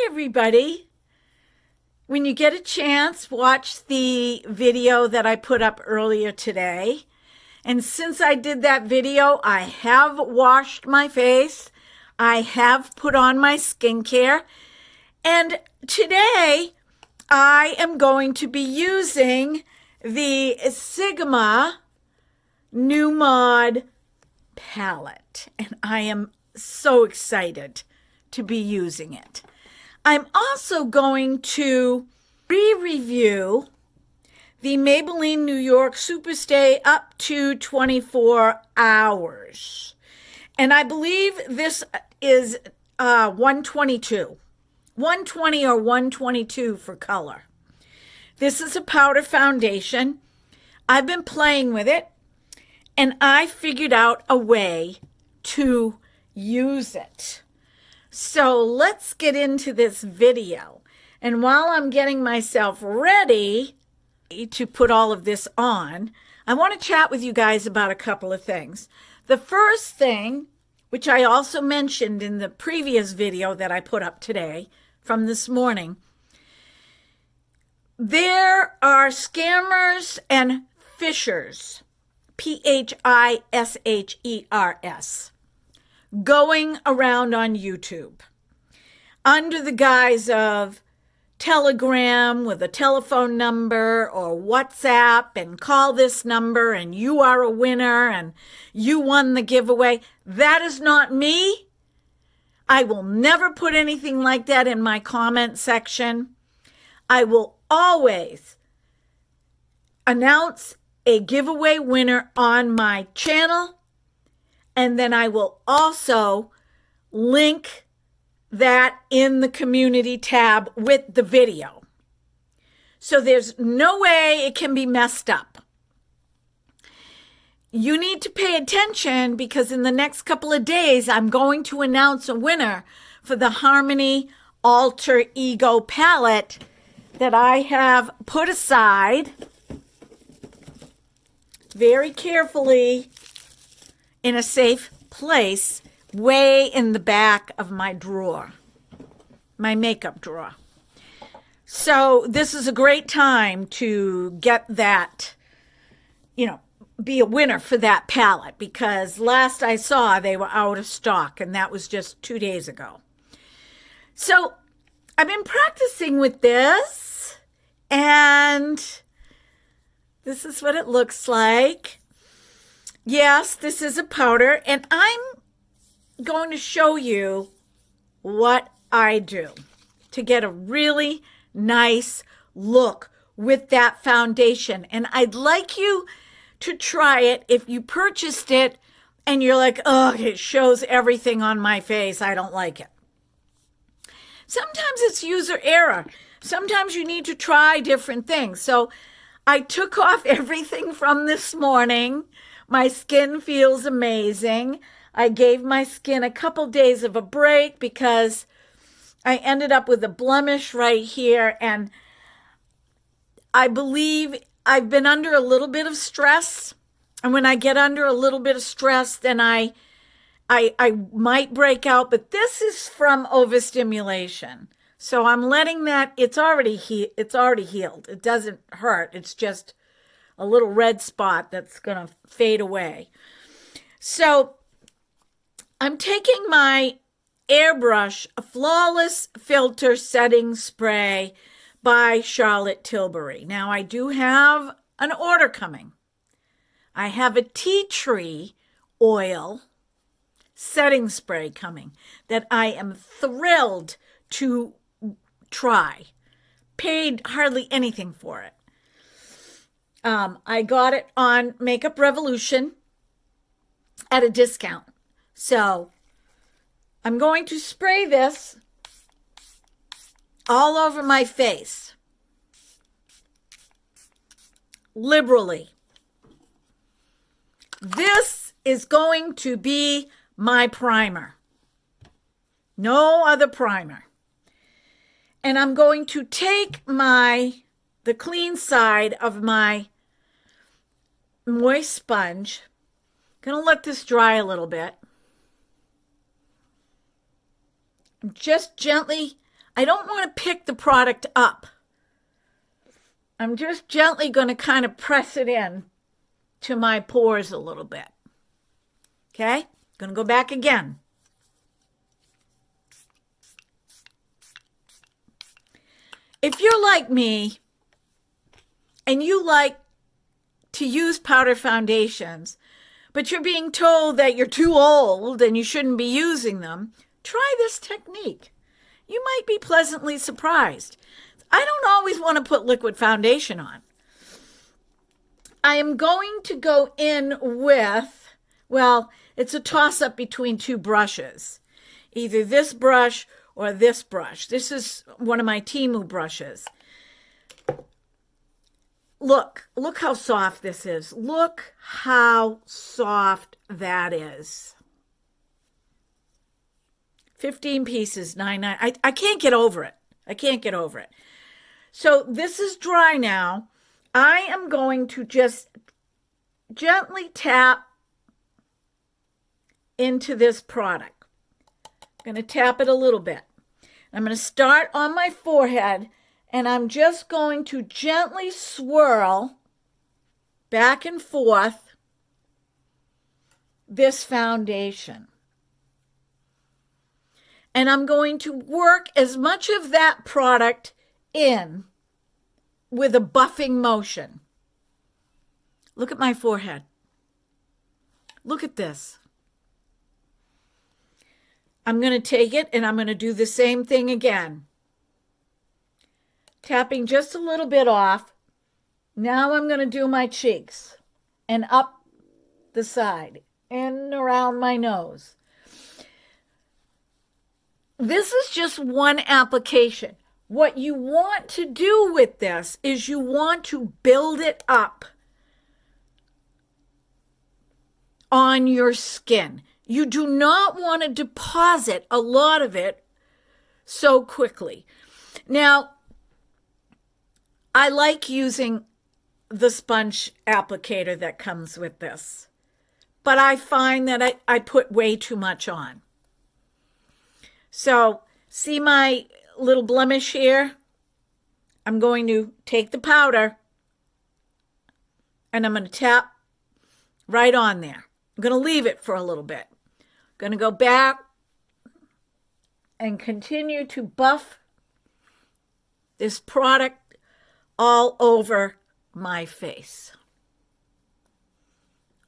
everybody. When you get a chance, watch the video that I put up earlier today. And since I did that video, I have washed my face. I have put on my skincare. And today, I am going to be using the Sigma New Mod palette. And I am so excited to be using it. I'm also going to re-review the Maybelline New York Superstay up to 24 hours. And I believe this is 122. 120 or 122 for color. This is a powder foundation. I've been playing with it, and I figured out a way to use it. So let's get into this video. And while I'm getting myself ready to put all of this on, I want to chat with you guys about a couple of things. The first thing, which I also mentioned in the previous video that I put up today from this morning, there are scammers and phishers, Phishers, going around on YouTube under the guise of Telegram with a telephone number or WhatsApp and call this number and you are a winner and you won the giveaway. That is not me. I will never put anything like that in my comment section. I will always announce a giveaway winner on my channel, and then I will also link that in the community tab with the video. So there's no way it can be messed up. You need to pay attention because in the next couple of days, I'm going to announce a winner for the Harmony Alter Ego palette that I have put aside very carefully in a safe place way in the back of my drawer, my makeup drawer. So this is a great time to get that, be a winner for that palette, because last I saw they were out of stock, and that was just 2 days ago. So I've been practicing with this, and this is what it looks like. Yes, this is a powder, and I'm going to show you what I do to get a really nice look with that foundation. And I'd like you to try it if you purchased it and you're like, oh, it shows everything on my face. I don't like it. Sometimes it's user error. Sometimes you need to try different things. So I took off everything from this morning. My skin feels amazing. I gave my skin a couple days of a break because I ended up with a blemish right here. And I believe I've been under a little bit of stress. And when I get under a little bit of stress, then I might break out. But this is from overstimulation. So I'm letting that, it's already healed. It doesn't hurt. It's just a little red spot that's going to fade away. So I'm taking my Airbrush Flawless Filter Setting Spray by Charlotte Tilbury. Now, I do have an order coming. I have a tea tree oil setting spray coming that I am thrilled to try. Paid hardly anything for it. I got it on Makeup Revolution at a discount. So I'm going to spray this all over my face, liberally. This is going to be my primer. No other primer. And I'm going to take the clean side of my moist sponge. I'm going to let this dry a little bit. Just gently, I don't want to pick the product up. I'm just gently going to kind of press it in to my pores a little bit. Okay? Going to go back again. If you're like me and you like to use powder foundations, but you're being told that you're too old and you shouldn't be using them, try this technique. You might be pleasantly surprised. I don't always want to put liquid foundation on. I am going to go in with, well, it's a toss-up between two brushes. Either this brush or this brush. This is one of my Temu brushes. Look how soft this is. Look how soft that is. 15 pieces, $9.99. I can't get over it. I can't get over it. So this is dry now. I am going to just gently tap into this product. I'm going to tap it a little bit. I'm going to start on my forehead, and I'm just going to gently swirl back and forth this foundation. And I'm going to work as much of that product in with a buffing motion. Look at my forehead. Look at this. I'm going to take it and I'm going to do the same thing again. Tapping just a little bit off. Now I'm going to do my cheeks and up the side and around my nose. This is just one application. What you want to do with this is you want to build it up on your skin. You do not want to deposit a lot of it so quickly. Now, I like using the sponge applicator that comes with this, but I find that I put way too much on. So, see my little blemish here? I'm going to take the powder and I'm going to tap right on there. I'm going to leave it for a little bit. I'm going to go back and continue to buff this product all over my face.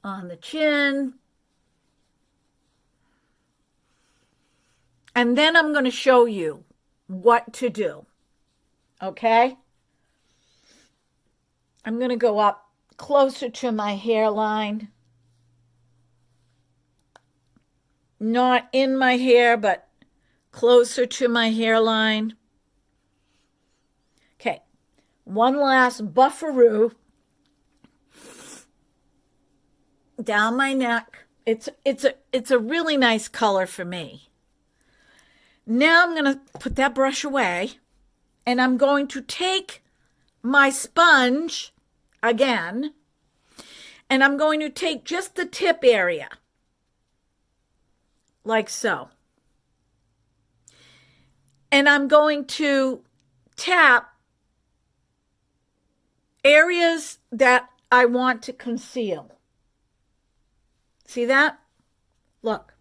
On the chin. And then I'm going to show you what to do. Okay? I'm going to go up closer to my hairline. Not in my hair, but closer to my hairline. Okay. One last bufferoo down my neck. It's a really nice color for me. Now I'm going to put that brush away, and I'm going to take my sponge again, and I'm going to take just the tip area, like so. And I'm going to tap areas that I want to conceal. See that? Look,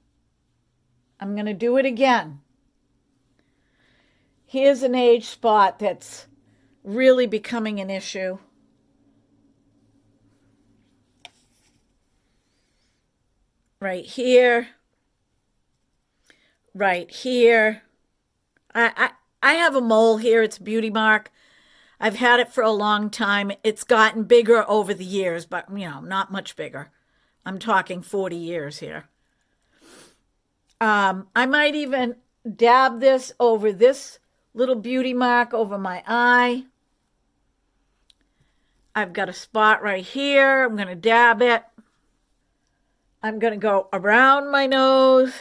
I'm going to do it again. Here's an age spot that's really becoming an issue. Right here. Right here. I have a mole here. It's a beauty mark. I've had it for a long time. It's gotten bigger over the years, but, not much bigger. I'm talking 40 years here. I might even dab this over this little beauty mark over my eye. I've got a spot right here. I'm going to dab it. I'm going to go around my nose.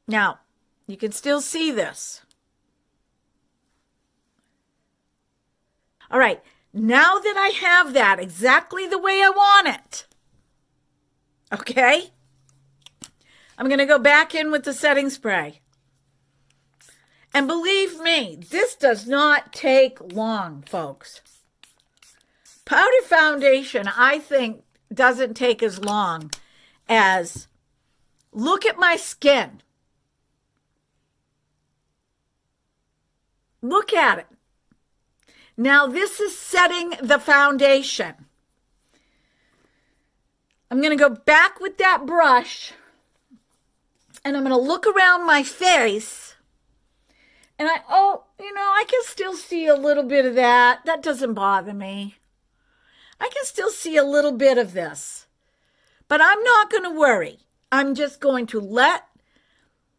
Now, you can still see this. All right, now that I have that exactly the way I want it, okay, I'm going to go back in with the setting spray. And believe me, this does not take long, folks. Powder foundation, I think, doesn't take as long as, look at my skin. Look at it. Now, this is setting the foundation. I'm going to go back with that brush, and I'm going to look around my face, and I can still see a little bit of that. That doesn't bother me. I can still see a little bit of this, but I'm not going to worry. I'm just going to let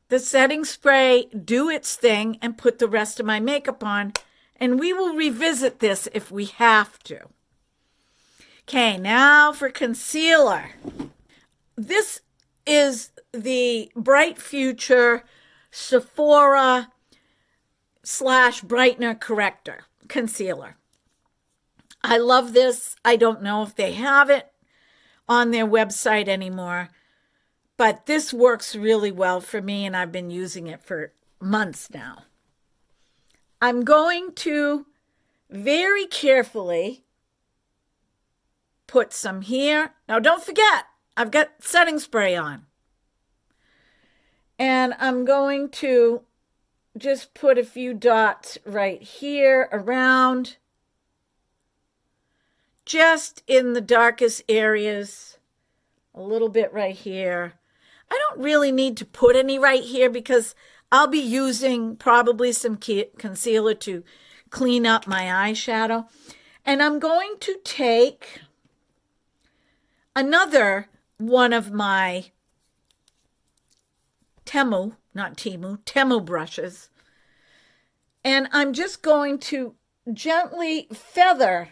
the setting spray do its thing and put the rest of my makeup on, and we will revisit this if we have to. Okay, now for concealer. This is the Bright Future Sephora / Brightener Corrector Concealer. I love this. I don't know if they have it on their website anymore, but this works really well for me, and I've been using it for months now. I'm going to very carefully put some here. Now, don't forget, I've got setting spray on. And I'm going to just put a few dots right here around, just in the darkest areas, a little bit right here. I don't really need to put any right here because I'll be using probably some concealer to clean up my eyeshadow. And I'm going to take another one of my Temu brushes. And I'm just going to gently feather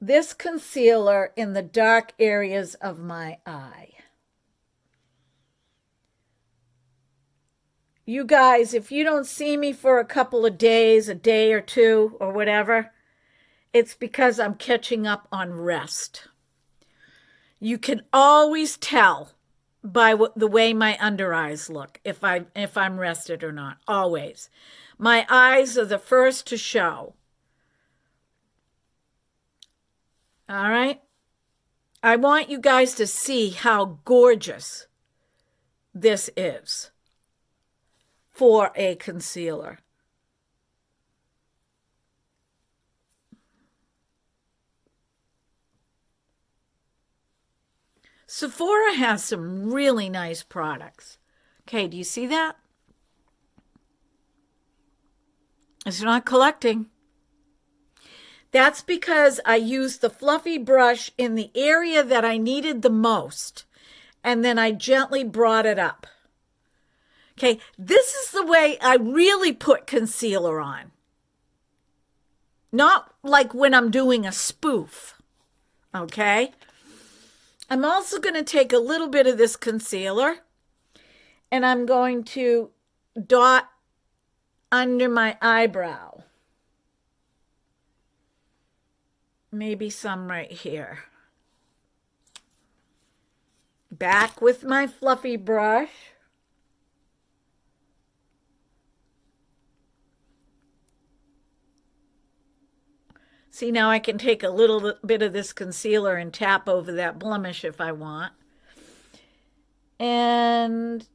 this concealer in the dark areas of my eye. You guys, if you don't see me for a couple of days, a day or two or whatever, it's because I'm catching up on rest. You can always tell by the way my under eyes look if I'm rested or not. Always. My eyes are the first to show. All right? I want you guys to see how gorgeous this is for a concealer. Sephora has some really nice products. Okay, do you see that? It's not collecting. That's because I used the fluffy brush in the area that I needed the most, and then I gently brought it up. Okay, this is the way I really put concealer on. Not like when I'm doing a spoof, okay? I'm also going to take a little bit of this concealer, and I'm going to dot under my eyebrow. Maybe some right here. Back with my fluffy brush. See, now I can take a little bit of this concealer and tap over that blemish if I want. And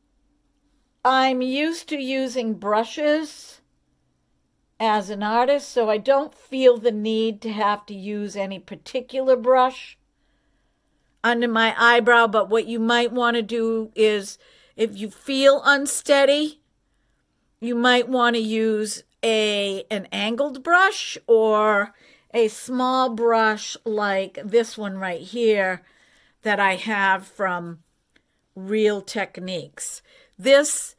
I'm used to using brushes as an artist, so I don't feel the need to have to use any particular brush under my eyebrow. But what you might want to do is, if you feel unsteady, you might want to use an angled brush or a small brush like this one right here that I have from Real Techniques. This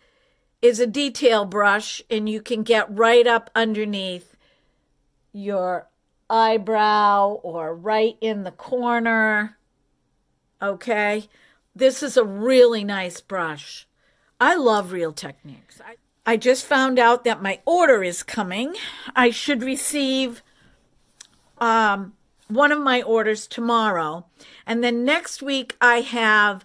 is a detail brush, and you can get right up underneath your eyebrow or right in the corner. Okay? This is a really nice brush. I love Real Techniques. I just found out that my order is coming. I should receive one of my orders tomorrow, and then next week I have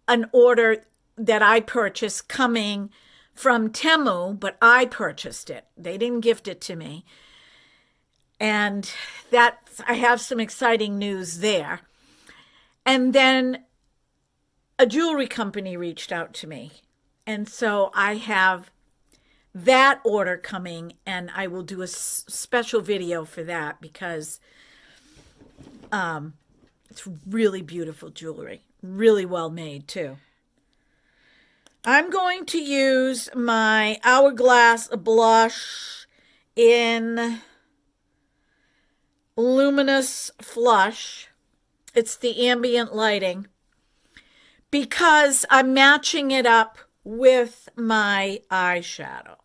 an order that I purchased coming from Temu, but I purchased it. They didn't gift it to me. And I have some exciting news there. And then a jewelry company reached out to me. And so I have that order coming, and I will do a special video for that because it's really beautiful jewelry. Really well made, too. I'm going to use my Hourglass blush in Luminous Flush. It's the ambient lighting because I'm matching it up with my eyeshadow.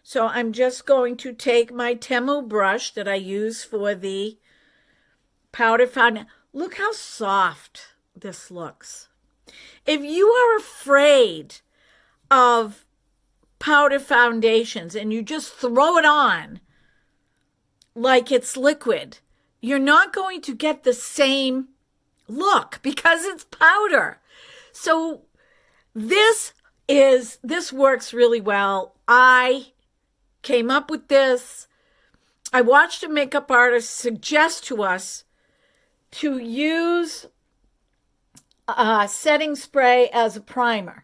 So I'm just going to take my Temu brush that I use for the powder foundation. Look how soft this looks. If you are afraid of powder foundations and you just throw it on like it's liquid, you're not going to get the same look because it's powder. So this works really well. I came up with this. I watched a makeup artist suggest to us to use setting spray as a primer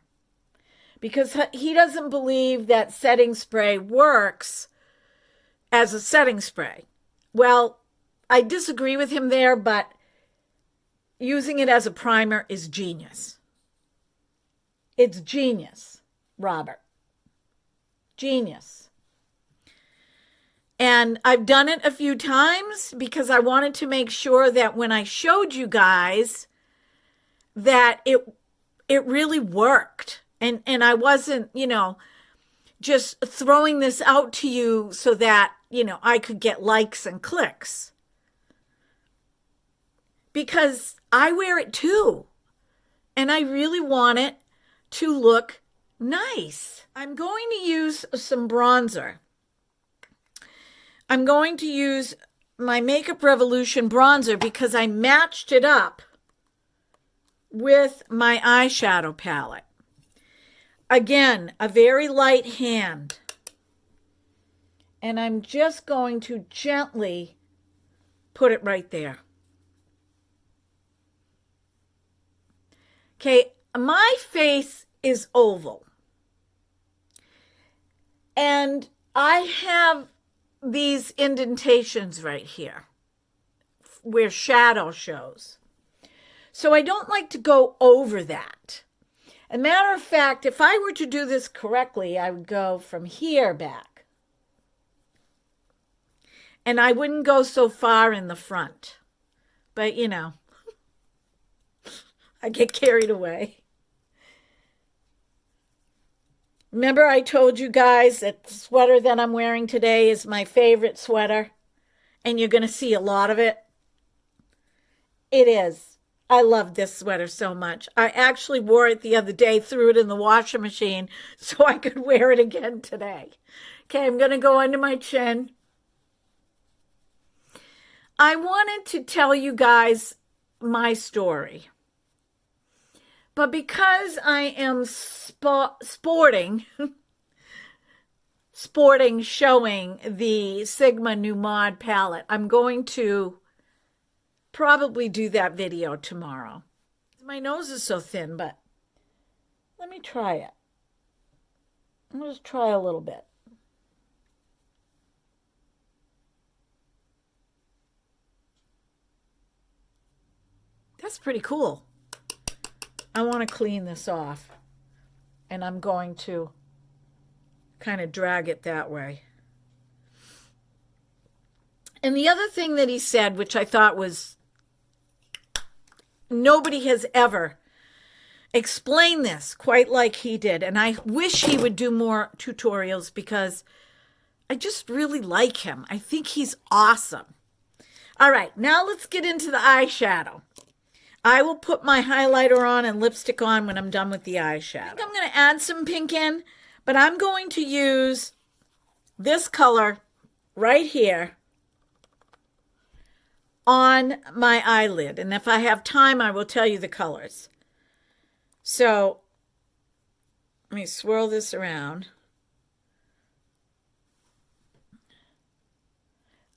because he doesn't believe that setting spray works as a setting spray. Well, I disagree with him there, but using it as a primer is genius. It's genius, Robert. Genius. And I've done it a few times because I wanted to make sure that when I showed you guys that it really worked. And I wasn't, just throwing this out to you so that, I could get likes and clicks. Because I wear it too. And I really want it to look nice. I'm going to use some bronzer. I'm going to use my Makeup Revolution bronzer because I matched it up with my eyeshadow palette. Again, a very light hand. And I'm just going to gently put it right there. Okay, my face is oval. And I have these indentations right here where shadow shows. So I don't like to go over that. As a matter of fact, if I were to do this correctly, I would go from here back. And I wouldn't go so far in the front. But, I get carried away. Remember I told you guys that the sweater that I'm wearing today is my favorite sweater? And you're going to see a lot of it? It is. I love this sweater so much. I actually wore it the other day, threw it in the washing machine so I could wear it again today. Okay, I'm going to go under my chin. I wanted to tell you guys my story. But because I am sporting showing the Sigma New Mod palette, I'm going to probably do that video tomorrow. My nose is so thin, but let me try it. I'm going to try a little bit. That's pretty cool. I want to clean this off, and I'm going to kind of drag it that way. And the other thing that he said, which I thought was, nobody has ever explained this quite like he did, and I wish he would do more tutorials because I just really like him. I think he's awesome. All right, now let's get into the eyeshadow. I will put my highlighter on and lipstick on when I'm done with the eyeshadow. I think I'm going to add some pink in, but I'm going to use this color right here on my eyelid. And if I have time, I will tell you the colors. So Let me swirl this around.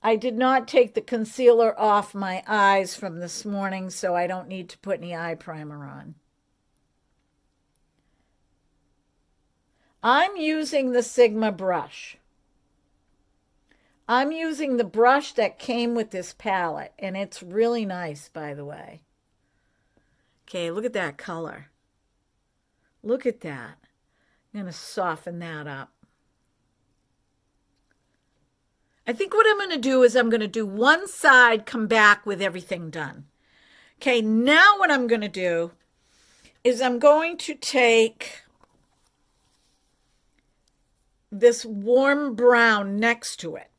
I did not take the concealer off my eyes from this morning, so I don't need to put any eye primer on. I'm using the Sigma brush. I'm using the brush that came with this palette, and it's really nice, by the way. Okay, look at that color. Look at that. I'm going to soften that up. I think what I'm going to do is I'm going to do one side, come back with everything done. Okay, now what I'm going to do is I'm going to take this warm brown next to it.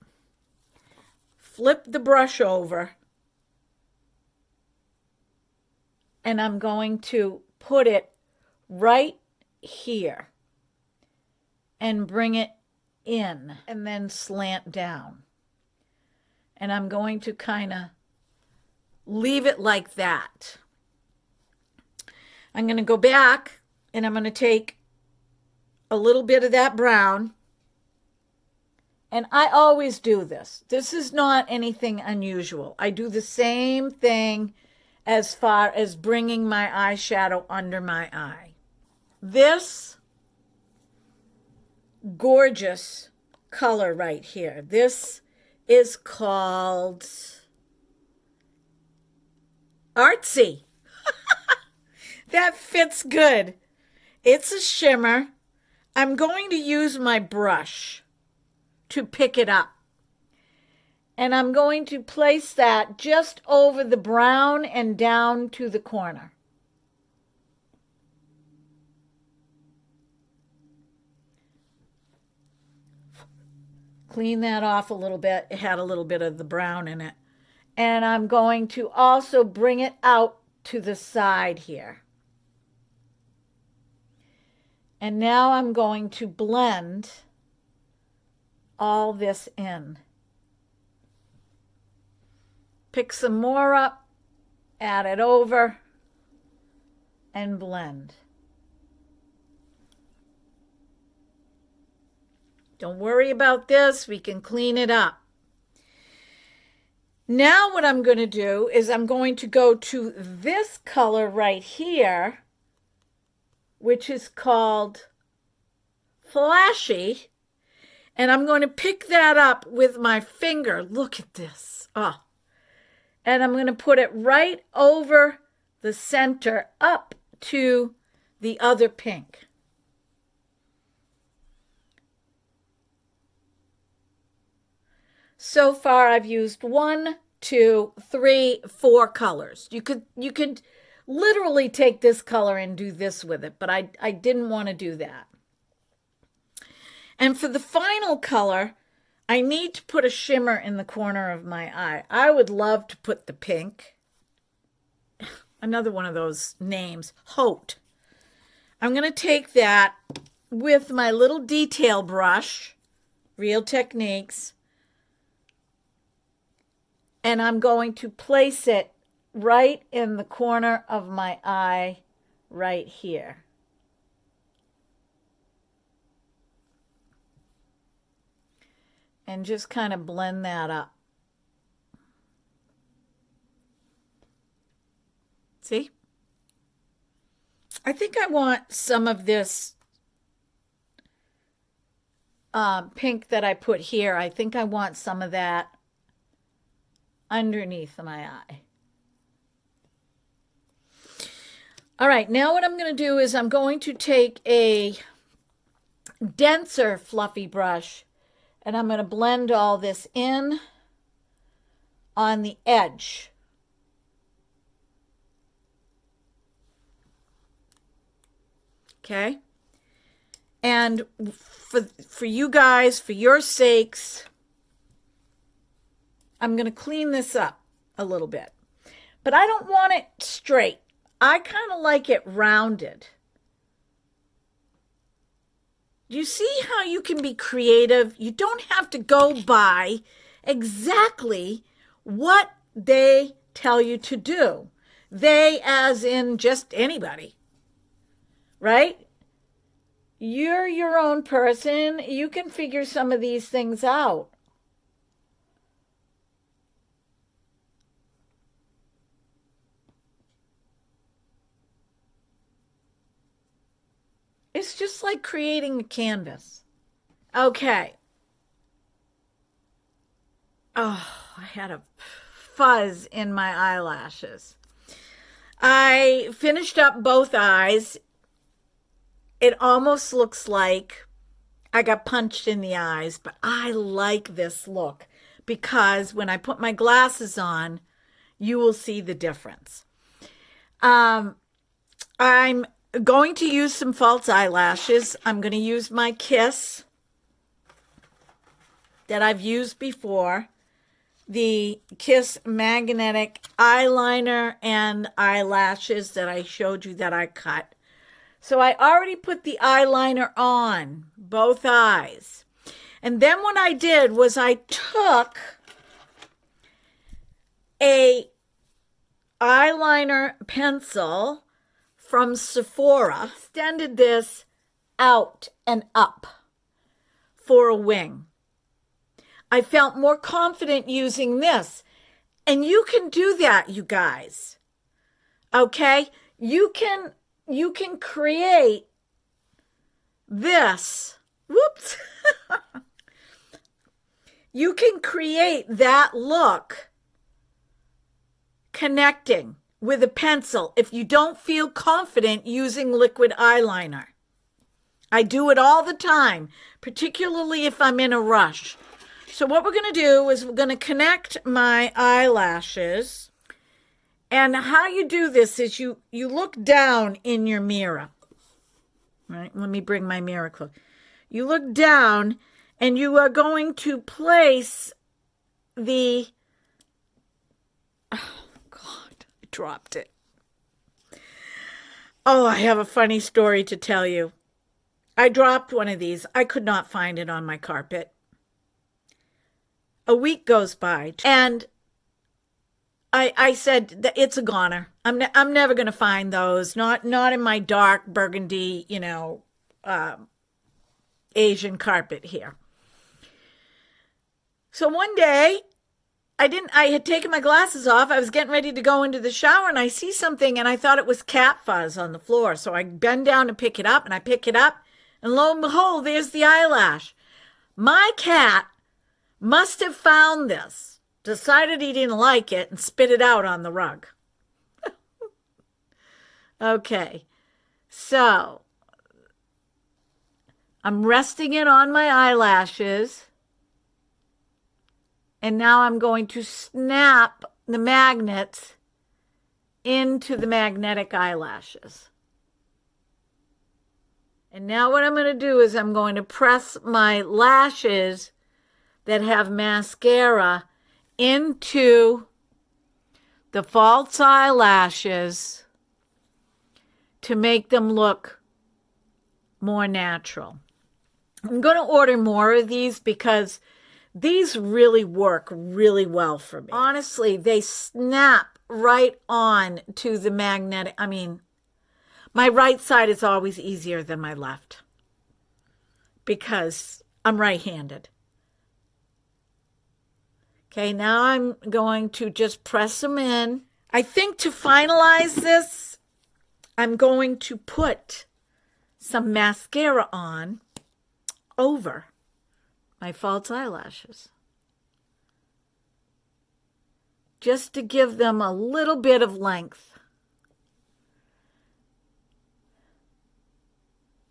Flip the brush over. And I'm going to put it right here. And bring it in. And then slant down. And I'm going to kind of leave it like that. I'm going to go back and I'm going to take a little bit of that brown. And I always do this. This is not anything unusual. I do the same thing as far as bringing my eyeshadow under my eye. This gorgeous color right here. This is called Artsy. That fits good. It's a shimmer. I'm going to use my brush to pick it up. And I'm going to place that just over the brown and down to the corner. Clean that off a little bit. It had a little bit of the brown in it. And I'm going to also bring it out to the side here. And now I'm going to blend all this in. Pick some more up, add it over, and blend. Don't worry about this, we can clean it up. Now what I'm going to do is I'm going to go to this color right here, which is called Flashy. And I'm going to pick that up with my finger. Look at this. Oh. And I'm going to put it right over the center up to the other pink. So far I've used 1, 2, 3, 4 colors. You could literally take this color and do this with it, but I didn't want to do that. And for the final color, I need to put a shimmer in the corner of my eye. I would love to put the pink. Another one of those names, Haute. I'm going to take that with my little detail brush, Real Techniques, and I'm going to place it right in the corner of my eye right here. And just kind of blend that up. See? I think I want some of this pink that I put here. I think I want some of that underneath my eye. All right, now what I'm going to do is I'm going to take a denser fluffy brush and I'm going to blend all this in on the edge. Okay? And for you guys, for your sakes, I'm going to clean this up a little bit. But I don't want it straight. I kind of like it rounded. You see how you can be creative? You don't have to go by exactly what they tell you to do. They as in just anybody, right? you're your own person. You can figure some of these things out. It's just like creating a canvas. Okay. Oh, I had a fuzz in my eyelashes. I finished up both eyes. It almost looks like I got punched in the eyes, but I like this look because when I put my glasses on, you will see the difference. I'm going to use some false eyelashes. I'm going to use my Kiss that I've used before. The Kiss magnetic eyeliner and eyelashes that I showed you that I cut. So I already put the eyeliner on both eyes. And then what I did was I took a eyeliner pencil from Sephora, extended this out and up for a wing. I felt more confident using this. And you can do that, you guys. Okay? You can create this. Whoops. You can create that look connecting with a pencil if you don't feel confident using liquid eyeliner. I do it all the time, particularly if I'm in a rush. So what we're going to do is we're going to connect my eyelashes. And how you do this is you look down in your mirror. Right? Let me bring my mirror close. You look down and you are going to place the... Oh, God, I dropped it. Oh, I have a funny story to tell you. I dropped one of these. I could not find it on my carpet. A week goes by, and I said that it's a goner. I'm never going to find those. Not in my dark burgundy, Asian carpet here. So one day, I had taken my glasses off. I was getting ready to go into the shower, and I see something, and I thought it was cat fuzz on the floor. So I bend down to pick it up, and I pick it up, and lo and behold, there's the eyelash. My cat must have found this, decided he didn't like it, and spit it out on the rug. Okay, so I'm resting it on my eyelashes, and now I'm going to snap the magnets into the magnetic eyelashes. And now what I'm going to do is I'm going to press my lashes that have mascara into the false eyelashes to make them look more natural. I'm going to order more of these because these really work really well for me. Honestly, they snap right on to the magnetic. I mean, my right side is always easier than my left because I'm right-handed. Okay, now I'm going to just press them in. I think to finalize this, I'm going to put some mascara on over my false eyelashes, just to give them a little bit of length.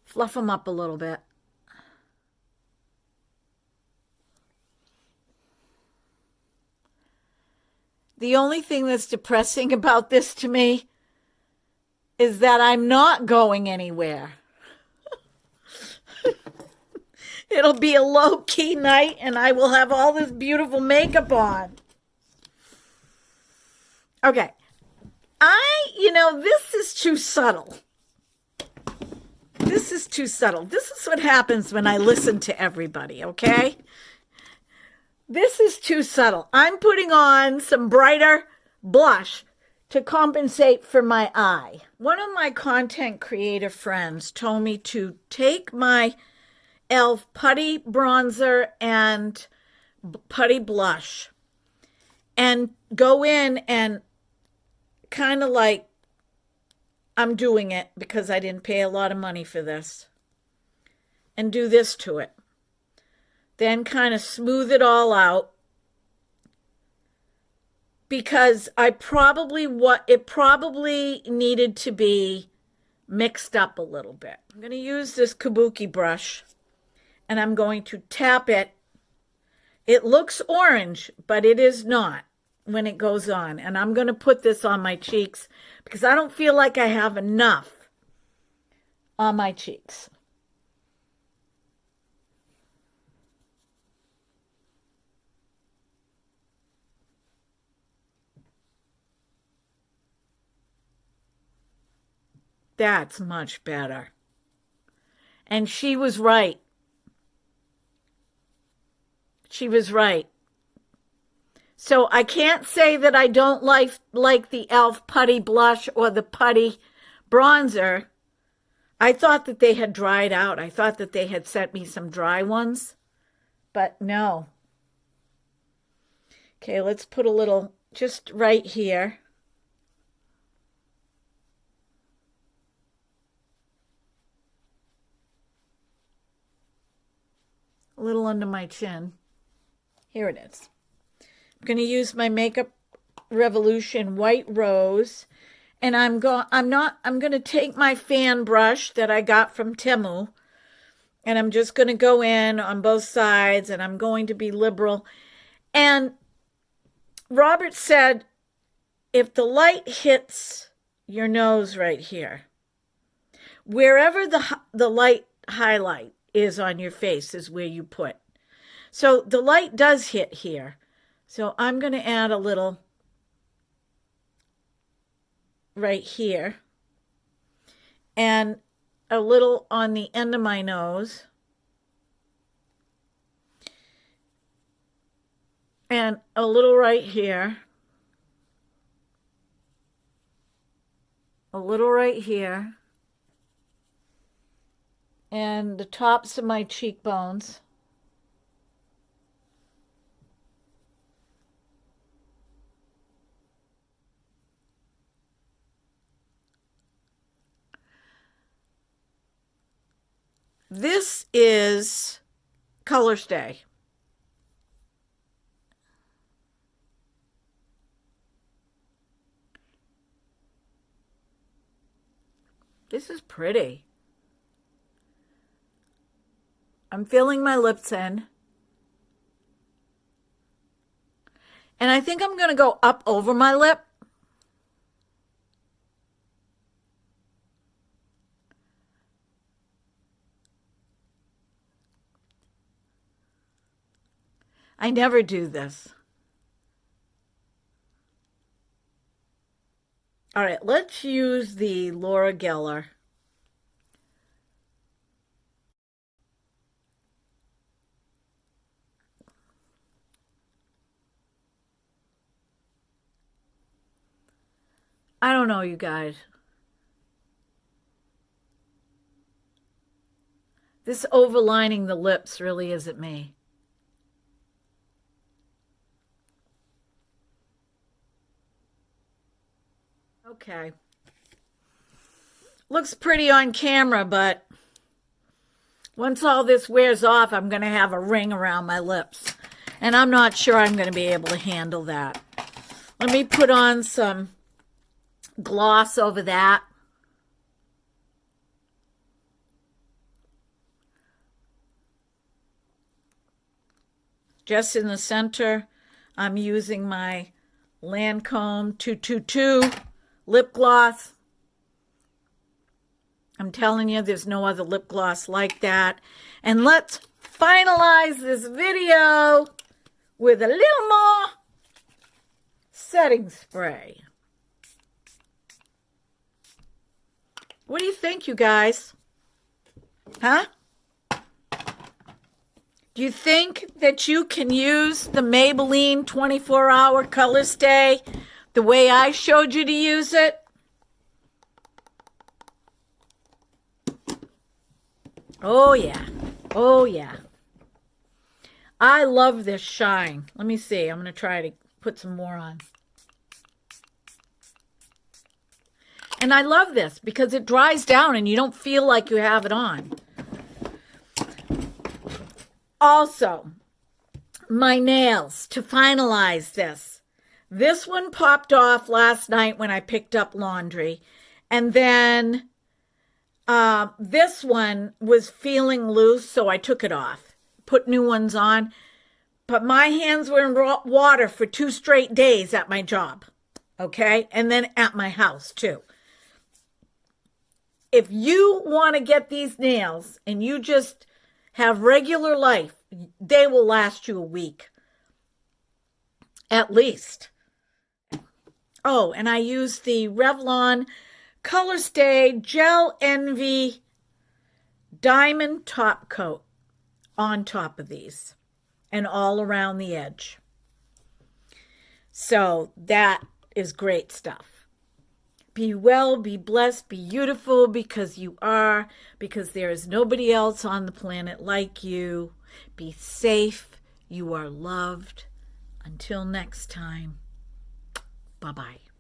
Fluff them up a little bit. The only thing that's depressing about this to me is that I'm not going anywhere. It'll be a low-key night, and I will have all this beautiful makeup on. Okay. This is too subtle. This is too subtle. This is what happens when I listen to everybody, okay? This is too subtle. I'm putting on some brighter blush to compensate for my eye. One of my content creator friends told me to take my e.l.f. Putty Bronzer and Putty Blush and go in and kind of like, I'm doing it because I didn't pay a lot of money for this, and do this to it. Then kind of smooth it all out, because it probably needed to be mixed up a little bit. I'm going to use this kabuki brush, and I'm going to tap it. It looks orange, but it is not when it goes on. And I'm going to put this on my cheeks because I don't feel like I have enough on my cheeks. That's much better. And she was right. She was right. So I can't say that I don't like the e.l.f. Putty Blush or the Putty Bronzer. I thought that they had dried out. I thought that they had sent me some dry ones. But no. Okay, let's put a little just right here. A little under my chin. Here it is. I'm going to use my Makeup Revolution White Rose, and I'm going to take my fan brush that I got from Temu, and I'm just going to go in on both sides, and I'm going to be liberal. And Robert said, if the light hits your nose right here, wherever the light highlight is on your face is where you put. So the light does hit here. So I'm going to add a little right here and a little on the end of my nose and a little right here, a little right here, and the tops of my cheekbones. This is Color Stay. This is pretty. I'm filling my lips in. And I think I'm going to go up over my lip. I never do this. All right, let's use the Laura Geller. I don't know, you guys. This overlining the lips really isn't me. Okay. Looks pretty on camera, but once all this wears off, I'm going to have a ring around my lips. And I'm not sure I'm going to be able to handle that. Let me put on some gloss over that. Just in the center, I'm using my Lancome 222 lip gloss. I'm telling you, there's no other lip gloss like that. And let's finalize this video with a little more setting spray. What do you think, you guys? Huh? Do you think that you can use the Maybelline 24-hour color stay the way I showed you to use it. Oh, yeah. Oh, yeah. I love this shine. Let me see. I'm going to try to put some more on. And I love this because it dries down and you don't feel like you have it on. Also, my nails, to finalize this. This one popped off last night when I picked up laundry. And then this one was feeling loose, so I took it off. Put new ones on. But my hands were in water for 2 straight days at my job. Okay? And then at my house, too. If you want to get these nails and you just have regular life, they will last you a week. At least. Oh, and I use the Revlon Color Stay Gel Envy Diamond Top Coat on top of these and all around the edge. So that is great stuff. Be well, be blessed, be beautiful because you are, because there is nobody else on the planet like you. Be safe. You are loved. Until next time, bye-bye.